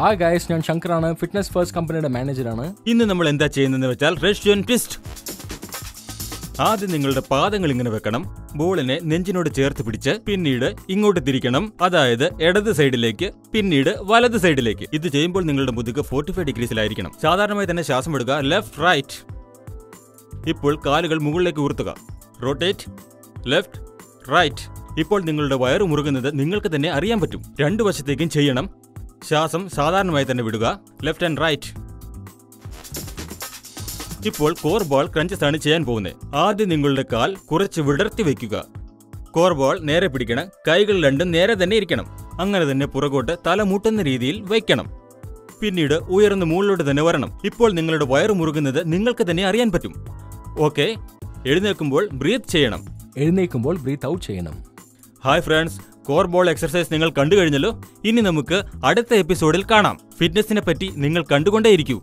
Hi guys, ഞാൻ ശങ്കറാണ്, fitness first കമ്പനിയുടെ മാനേജറാണ്. ഇന്ന് നമ്മൾ എന്താ ചെയ്യുന്നതെന്ന് വെച്ചാൽ റഷ്യൻ ട്വിസ്റ്റ്. ആദ്യം നിങ്ങളുടെ പാദങ്ങൾ ഇങ്ങനെ വെക്കണം, ബോളിനെ നെഞ്ചിനോട് ചേർത്ത് പിടിച്ച് പിന്നീട് ഇങ്ങോട്ട് തിരിക്കണം, അതായത് ഇടത് സൈഡിലേക്ക് പിന്നീട് വലത് സൈഡിലേക്ക്. ഇത് ചെയ്യുമ്പോൾ നിങ്ങളുടെ മുതുക് 45 ഡിഗ്രീസിലായിരിക്കണം. സാധാരണമായി തന്നെ ശ്വാസം എടുക്കുക, ലെഫ്റ്റ് റൈറ്റ്. ഇപ്പോൾ കാലുകൾ മുകളിലേക്ക് ഉയർത്തുക, റൊട്ടേറ്റ് ലെഫ്റ്റ് റൈറ്റ്. ഇപ്പോൾ നിങ്ങളുടെ വയറ് മുറുകുന്നത് നിങ്ങൾക്ക് തന്നെ അറിയാൻ പറ്റും. രണ്ടു വശത്തേക്കും ചെയ്യണം. ശ്വാസം സാധാരണമായി തന്നെ വിടുക, ലെഫ്റ്റ് ആൻഡ് റൈറ്റ്. ഇപ്പോൾ കോർ ബോൾ ക്രഞ്ചസ് ആണ് ചെയ്യാൻ പോകുന്നത്. ആദ്യം നിങ്ങളുടെ കാൽ കുറച്ച് വിടർത്തി വെക്കുക. കോർ ബോൾ നേരെ പിടിക്കണം, കൈകൾ രണ്ടും നേരെ തന്നെ ഇരിക്കണം. അങ്ങനെ തന്നെ പുറകോട്ട് തല മുട്ടുന്ന രീതിയിൽ വയ്ക്കണം. പിന്നീട് ഉയർന്ന് മുകളിലോട്ട് തന്നെ വരണം. ഇപ്പോൾ നിങ്ങളുടെ വയറ് മുറുകുന്നത് നിങ്ങൾക്ക് തന്നെ അറിയാൻ പറ്റും. ഓക്കെ, എഴുന്നേൽക്കുമ്പോൾ ബ്രീത്ത് ചെയ്യണം. എഴുന്നേൽക്കുമ്പോൾ ബ്രീത്ത് ഔട്ട് ചെയ്യണം. Hi friends, core ball exercise നിങ്ങൾ കണ്ടു കഴിഞ്ഞല്ലോ. ഇനി നമുക്ക് അടുത്ത എപ്പിസോഡിൽ കാണാം. ഫിറ്റ്നസിനെ പറ്റി നിങ്ങൾ കണ്ടുകൊണ്ടേയിരിക്കൂ.